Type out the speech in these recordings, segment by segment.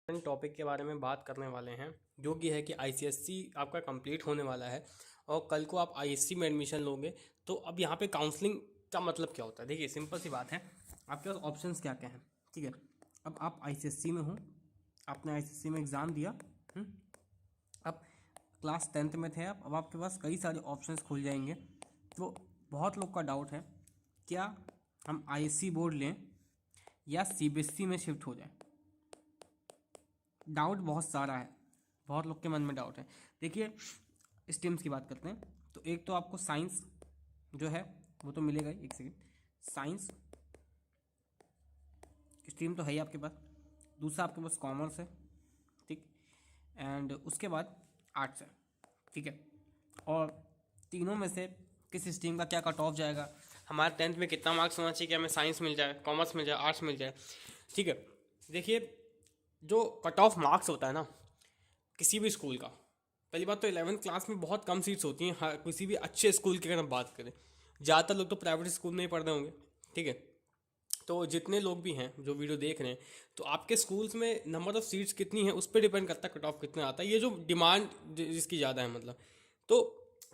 Topic के बारे में बात करने वाले हैं, जो कि है कि आईसीएससी आपका कंप्लीट होने वाला है और कल को आप आईएससी में एडमिशन लोगे। तो अब यहाँ पे काउंसलिंग का मतलब क्या होता है? देखिए, सिंपल सी बात है, आपके पास ऑप्शंस क्या क्या हैं। ठीक है, अब आप आईसीएससी में हो, आपने आईसीएससी में एग्ज़ाम दिया। अब क्लास 10th में थे आप, अब आपके पास कई सारे ऑप्शंस खुल जाएंगे। तो बहुत लोग का डाउट है, क्या हम आईएससी बोर्ड लें या सीबीएसई में शिफ्ट हो जाए। डाउट बहुत सारा है, बहुत लोग के मन में डाउट है। देखिए, स्ट्रीम्स की बात करते हैं तो एक तो आपको साइंस जो है वो तो मिलेगा ही। एक सेकेंड, साइंस स्ट्रीम तो है ही आपके पास। दूसरा आपके पास कॉमर्स है, ठीक, एंड उसके बाद आर्ट्स है, ठीक है। और तीनों में से किस स्ट्रीम का क्या कट ऑफ जाएगा, हमारे 10th में कितना मार्क्स होना चाहिए कि हमें साइंस मिल जाए, कॉमर्स मिल जाए, आर्ट्स मिल जाए, ठीक है। देखिए, जो कट ऑफ मार्क्स होता है ना किसी भी स्कूल का, पहली बात तो 11th क्लास में बहुत कम सीट्स होती हैं। हर किसी भी अच्छे स्कूल की अगर हम बात करें, ज़्यादातर लोग तो प्राइवेट स्कूल में ही पढ़ रहे होंगे, ठीक है। तो जितने लोग भी हैं जो वीडियो देख रहे हैं, तो आपके स्कूल्स में नंबर ऑफ़ सीट्स कितनी है उस पर डिपेंड करता है कट ऑफ कितना आता है। ये जो डिमांड जिसकी ज़्यादा है, मतलब, तो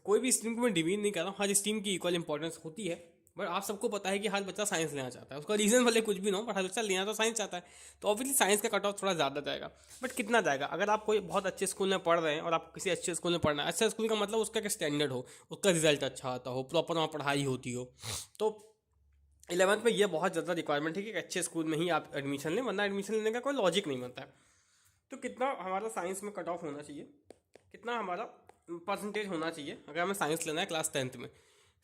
कोई भी स्ट्रीम को मैं डिवीड नहीं कर रहा हूँ, हर स्ट्रीम की इक्वल इंपॉर्टेंस होती है। बट आप सबको पता है कि हर बच्चा साइंस लेना चाहता है, उसका रीज़न भले कुछ भी ना हो, बट हर बच्चा लेना तो साइंस चाहता है। तो ऑब्वियसली साइंस का कट ऑफ थोड़ा ज़्यादा जाएगा। बट कितना जाएगा? अगर आप कोई बहुत अच्छे स्कूल में पढ़ रहे हैं और आप किसी अच्छे स्कूल में पढ़ना है, अच्छा स्कूल का मतलब उसका एक स्टैंडर्ड हो, उसका रिजल्ट अच्छा आता हो, प्रॉपर वहाँ पढ़ाई होती हो, तो 11th में ये बहुत ज़्यादा रिक्वायरमेंट है कि एक अच्छे स्कूल में ही आप एडमिशन लें, वरना एडमिशन लेने का कोई लॉजिक नहीं बनता है। तो कितना हमारा साइंस में कट ऑफ होना चाहिए, कितना हमारा परसेंटेज होना चाहिए अगर हमें साइंस लेना है क्लास 10th में।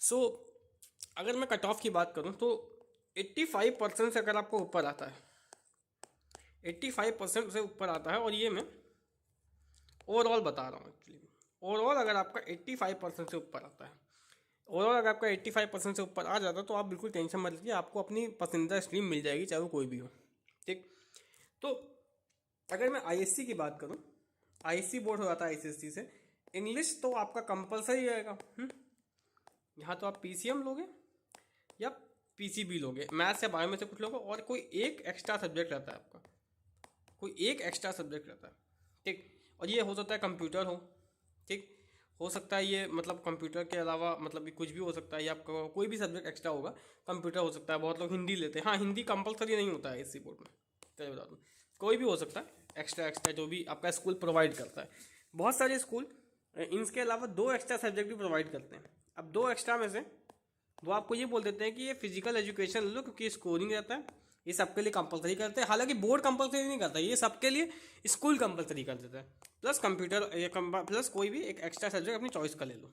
सो अगर मैं कट ऑफ की बात करूं तो 85% से अगर आपको ऊपर आता है, 85% से ऊपर आता है, और ये मैं ओवरऑल बता रहा हूँ एक्चुअली। ओवरऑल अगर आपका 85% से ऊपर आता है, ओवरऑल अगर आपका 85% से ऊपर आ जाता है, तो आप बिल्कुल टेंशन मत लीजिए, आपको अपनी पसंदीदा स्ट्रीम मिल जाएगी, चाहे वो कोई भी हो, ठीक। तो अगर मैं आईएससी की बात करूँ, आईएससी बोर्ड हो जाता है आईसीएससी से, इंग्लिश तो आपका कंपलसरी रहेगा। यहाँ तो आप पीसीएम लोगे या पीसीबी लोगे, मैथ्स या बायो में से कुछ लोगे, और कोई एक एक्स्ट्रा सब्जेक्ट रहता है आपका, कोई एक एक्स्ट्रा सब्जेक्ट रहता है, ठीक। और ये हो सकता है कंप्यूटर हो, ठीक, हो सकता है ये, मतलब कंप्यूटर के अलावा मतलब भी कुछ भी हो सकता है, या आपका कोई भी सब्जेक्ट एक्स्ट्रा होगा। कंप्यूटर हो सकता है, बहुत लोग हिंदी लेते हैं। हाँ, हिंदी कंपलसरी नहीं होता है इसी बोर्ड में, चलिए बता दूँ, कोई भी हो सकता है एक्स्ट्रा एक्स्ट्रा जो भी आपका स्कूल प्रोवाइड करता है। बहुत सारे स्कूल इनके अलावा 2 एक्स्ट्रा सब्जेक्ट भी प्रोवाइड करते हैं। अब 2 एक्स्ट्रा में से वो आपको ये बोल देते हैं कि ये फिजिकल एजुकेशन लो, क्योंकि स्कोरिंग रहता है, ये सबके लिए कंपलसरी करते हैं। हालांकि बोर्ड कंपलसरी नहीं करता, ये सबके लिए स्कूल कंपलसरी कर देता है, प्लस कंप्यूटर प्लस कोई भी एक एक्स्ट्रा सब्जेक्ट अपनी चॉइस का ले लो,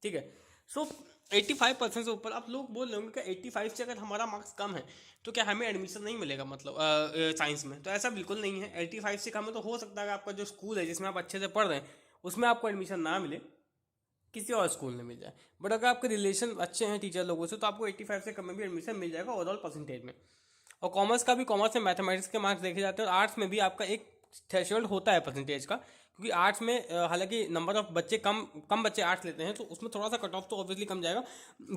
ठीक है। सो 85% से ऊपर आप लोग बोल रहे होंगे कि 85 से अगर हमारा मार्क्स कम है तो क्या हमें एडमिशन नहीं मिलेगा, मतलब साइंस में? तो ऐसा बिल्कुल नहीं है। 85 से कम है तो हो सकता है कि आपका जो स्कूल है जिसमें आप अच्छे से पढ़ रहे हैं उसमें आपको एडमिशन ना मिले, किसी और स्कूल में मिल जाए। बट अगर आपके रिलेशन अच्छे हैं टीचर लोगों से, तो आपको 85 से कम में भी एडमिशन मिल जाएगा ओवरऑल परसेंटेज में। और कॉमर्स का भी, कॉमर्स में मैथमेटिक्स के मार्क्स देखे जाते हैं, और आर्ट्स में भी आपका एक थ्रेशोल्ड होता है परसेंटेज का, क्योंकि आर्ट्स में हालांकि नंबर ऑफ बच्चे कम कम बच्चे आर्ट्स लेते हैं, तो उसमें थोड़ा सा कट ऑफ तो ऑब्वियसली कम जाएगा।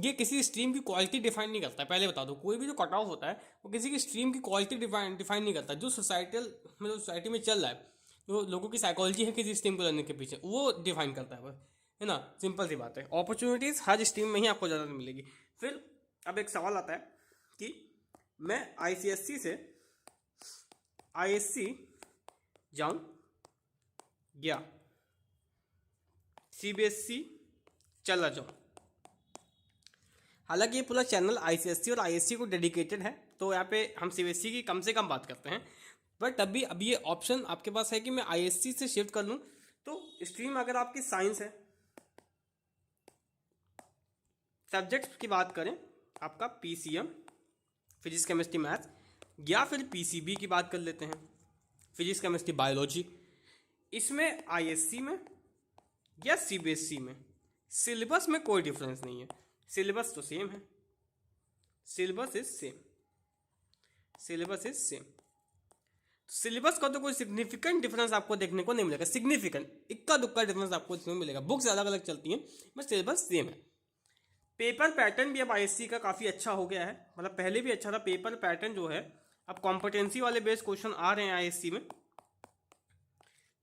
ये किसी स्ट्रीम की क्वालिटी डिफाइन नहीं करता है, पहले बता दो। कोई भी जो कट ऑफ होता है वो किसी की स्ट्रीम की क्वालिटी डिफाइन नहीं करता। जो सोसाइटल में, जो सोसाइटी में चल रहा है, जो लोगों की साइकोलॉजी है किसी स्ट्रीम को लेने के पीछे, वो डिफाइन करता है बस, है ना। सिंपल सी बात है, अपॉर्चुनिटीज़ हर स्ट्रीम में ही आपको ज़्यादा मिलेगी। फिर अब एक सवाल आता है कि मैं आईसीएससी से आईएससी जाऊं या सीबीएसई चला जाऊं। हालांकि ये पूरा चैनल आईसीएससी और आईएससी को डेडिकेटेड है, तो यहाँ पे हम सीबीएसई की कम से कम बात करते हैं। बट अब ये ऑप्शन आपके पास है कि मैं आईएससी से शिफ्ट कर लूँ। तो स्ट्रीम अगर आपकी साइंस है, सब्जेक्ट्स की बात करें, आपका पीसीएम, फिजिक्स केमिस्ट्री मैथ्स, या फिर पीसीबी की बात कर लेते हैं, फिजिक्स केमिस्ट्री बायोलॉजी। इसमें आईएससी में या सीबीएसई में सिलेबस में कोई डिफरेंस नहीं है, सिलेबस तो सेम है, syllabus is same, syllabus is same. Syllabus का तो कोई सिग्निफिकेंट डिफरेंस आपको देखने को नहीं मिलेगा, सिग्निफिकेंट इक्का दुक्का डिफरेंस आपको देखने को मिलेगा। बुक्स अलग अलग चलती हैं, बट सिलेबस सेम है। पेपर पैटर्न भी अब आईएससी का काफ़ी अच्छा हो गया है, मतलब पहले भी अच्छा था। पेपर पैटर्न जो है, अब कॉम्पिटेंसी वाले बेस्ड क्वेश्चन आ रहे हैं आईएससी में,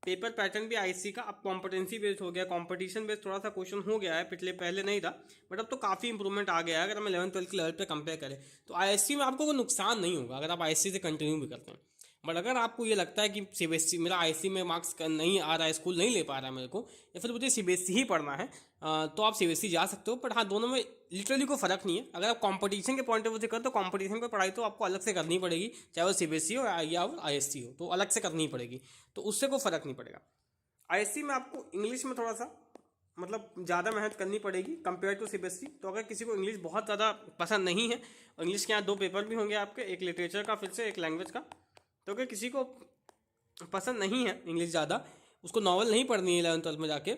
पेपर पैटर्न भी आईएससी का अब कॉम्पिटेंसी बेस्ड हो गया, कंपटीशन बेस्ड थोड़ा सा क्वेश्चन हो गया है, पहले नहीं था, बट अब तो काफ़ी इंप्रूवमेंट आ गया है। अगर हम 11th-12th के लेवल पे कंपेयर करें तो आईएससी में आपको कोई नुकसान नहीं होगा अगर आप आईएससी से कंटिन्यू भी करते हैं। बट अगर आपको ये लगता है कि सीबीएसई मेरा आईएससी में मार्क्स नहीं आ रहा है, स्कूल नहीं ले पा रहा है मेरे को, या फिर मुझे सीबीएसई ही पढ़ना है, तो आप सीबीएसई जा सकते हो। बट हाँ, दोनों में लिटरली कोई फर्क नहीं है। अगर आप कंपटीशन के पॉइंट ऑफ व्यू से करें तो कंपटीशन पर पढ़ाई तो आपको अलग से करनी पड़ेगी, चाहे वो सीबीएसई हो या आईएससी हो, तो अलग से करनी पड़ेगी, तो उससे कोई फर्क नहीं पड़ेगा। आईएससी में आपको इंग्लिश में थोड़ा सा मतलब ज़्यादा मेहनत करनी पड़ेगी कंपेयर टू सीबीएसई। तो अगर किसी को इंग्लिश बहुत ज़्यादा पसंद नहीं है, और इंग्लिश के यहाँ 2 पेपर भी होंगे आपके, एक लिटरेचर का फिर से एक लैंग्वेज का, तो अगर किसी को पसंद नहीं है इंग्लिश ज़्यादा, उसको नॉवल नहीं पढ़नी है 11th-12th में जाके,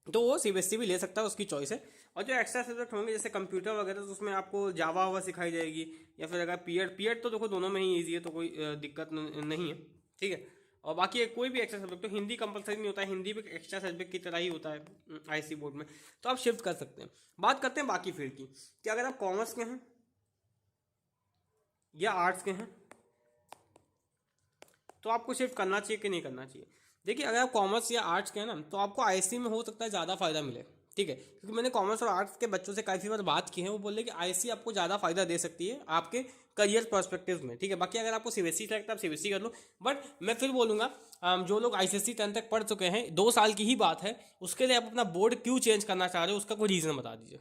तो वो सीबीएसई भी ले सकता है, उसकी चॉइस है। और जो एक्स्ट्रा सब्जेक्ट होंगे जैसे कंप्यूटर वगैरह, तो उसमें आपको जावा हुआ सिखाई जाएगी, या फिर अगर पीएड तो देखो दोनों में ही ईजी है, तो कोई दिक्कत नहीं है, ठीक है। और बाकी कोई भी एक्स्ट्रा सब्जेक्ट, तो हिंदी कंपलसरी नहीं होता है, हिंदी भी एक्स्ट्रा सब्जेक्ट की तरह ही होता है आईएससी बोर्ड में, तो आप शिफ्ट कर सकते हैं। बात करते हैं बाकी फील्ड की, कि अगर आप कॉमर्स के हैं या आर्ट्स के हैं तो आपको शिफ्ट करना चाहिए कि नहीं करना चाहिए। देखिए, अगर आप कॉमर्स या आर्ट्स के हैं ना, तो आपको आईएससी में हो सकता है ज़्यादा फायदा मिले, ठीक है, क्योंकि मैंने कॉमर्स और आर्ट्स के बच्चों से काफ़ी बार बात की है, वो बोले कि आईएससी आपको ज़्यादा फायदा दे सकती है आपके करियर पर्सपेक्टिव में, ठीक है। बाकी अगर आपको सीबीएसई लगता है आप सीबीएसई कर लो, बट मैं फिर बोलूँगा जो लोग आईसीएसई 10 तक पढ़ चुके हैं, 2 साल की ही बात है, उसके लिए आप अपना बोर्ड क्यों चेंज करना चाह रहे हो, उसका कोई रीज़न बता दीजिए।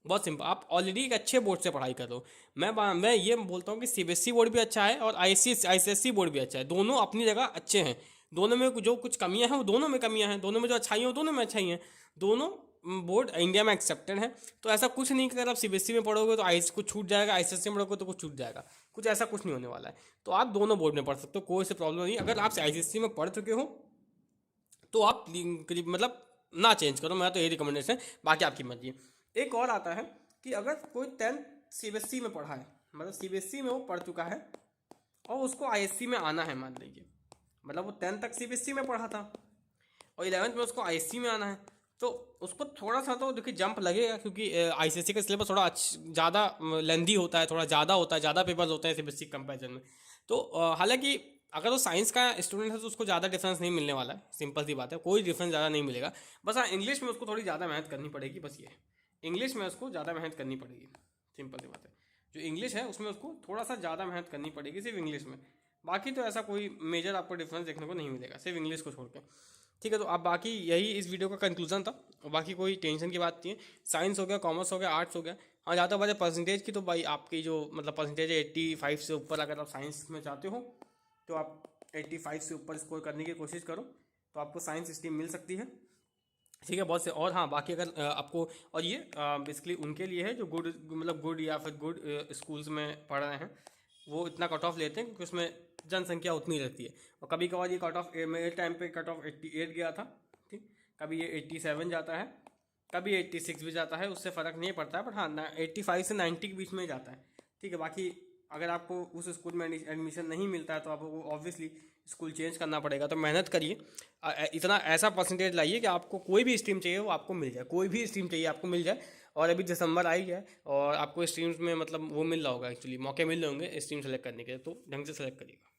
बहुत सिंपल, आप ऑलरेडी एक अच्छे बोर्ड से पढ़ाई कर लो। मैं ये बोलता हूँ कि सीबीएसई बोर्ड भी अच्छा है और आईसीएसई बोर्ड भी अच्छा है, दोनों अपनी जगह अच्छे हैं। दोनों में जो कुछ कमियां हैं वो दोनों में कमियां हैं, दोनों में जो अच्छाई हैं वो दोनों में अच्छाई हैं। दोनों बोर्ड इंडिया में एक्सेप्टेड है, तो ऐसा कुछ नहीं कि अगर आप सीबीएसई में पढ़ोगे तो आईएससी कुछ छूट जाएगा, आईसीएसई में पढ़ोगे तो कुछ छूट जाएगा, कुछ ऐसा कुछ नहीं होने वाला है। तो आप दोनों बोर्ड में पढ़ सकते हो, कोई से प्रॉब्लम नहीं। अगर आप आईसीएसई में पढ़ चुके हो तो आप मतलब ना चेंज करो, मैं तो यही रिकमेंडेशन है, बाकी आपकी मर्जी है। एक और आता है कि अगर कोई 10th सीबीएसई में पढ़ा है, मतलब सीबीएसई में वो पढ़ चुका है और उसको आईएससी में आना है, मान लीजिए, मतलब वो 10th तक सीबीएसई में पढ़ा था और 11th में उसको आईएससी में आना है, तो उसको थोड़ा सा तो देखिए जंप लगेगा, क्योंकि आईसीएसई का सिलेबस थोड़ा ज़्यादा लेंदी होता है, थोड़ा ज़्यादा होता है, ज़्यादा पेपर्स होते हैं सीबीएसई कंपेरिजन में। तो हालांकि अगर वो साइंस का स्टूडेंट है तो उसको ज़्यादा डिफरेंस नहीं मिलने वाला है, सिंपल सी बात है, कोई डिफरेंस ज़्यादा नहीं मिलेगा। बस हाँ, इंग्लिश में उसको थोड़ी ज़्यादा मेहनत करनी पड़ेगी, बस ये इंग्लिश में उसको ज़्यादा मेहनत करनी पड़ेगी, सिंपल सी बात है। जो इंग्लिश है उसमें उसको थोड़ा सा ज़्यादा मेहनत करनी पड़ेगी सिर्फ इंग्लिश में, बाकी तो ऐसा कोई मेजर आपको डिफरेंस देखने को नहीं मिलेगा, सिर्फ इंग्लिश को छोड़ के, ठीक है। तो अब बाकी यही इस वीडियो का कंक्लूजन था, और बाकी कोई टेंशन की बात नहीं है। साइंस हो गया, कॉमर्स हो गया, आर्ट्स हो गया। हाँ, ज़्यादा बात है परसेंटेज की, तो भाई आपकी जो मतलब परसेंटेज है 85 से ऊपर, अगर आप साइंस में चाहते हो तो आप 85 से ऊपर स्कोर करने की कोशिश करो, तो आपको साइंस स्ट्रीम मिल सकती है, ठीक है, बहुत से। और हाँ, बाकी अगर आपको, और ये बेसिकली उनके लिए है जो गुड या फिर गुड स्कूल्स में पढ़ रहे हैं, वो इतना कट ऑफ लेते हैं क्योंकि उसमें जनसंख्या उतनी रहती है। और कभी कभार ये कट ऑफ, मेरे टाइम पे कट ऑफ 88 गया था, ठीक, कभी ये 87 जाता है, कभी 86 भी जाता है, उससे फ़र्क नहीं पड़ता है, बट हाँ 85 से 90 के बीच में जाता है, ठीक है। बाकी अगर आपको उस स्कूल में एडमिशन नहीं मिलता है तो आपको ऑब्वियसली स्कूल चेंज करना पड़ेगा, तो मेहनत करिए, इतना ऐसा परसेंटेज लाइए कि आपको कोई भी स्ट्रीम चाहिए वो आपको मिल जाए, कोई भी स्ट्रीम चाहिए आपको मिल जाए। और अभी दिसंबर आई है और आपको स्ट्रीम्स में मतलब वो मिल रहा होगा, एक्चुअली मौके मिल रहे होंगे स्ट्रीम सेलेक्ट करने के, तो ढंग से सेलेक्ट करिएगा।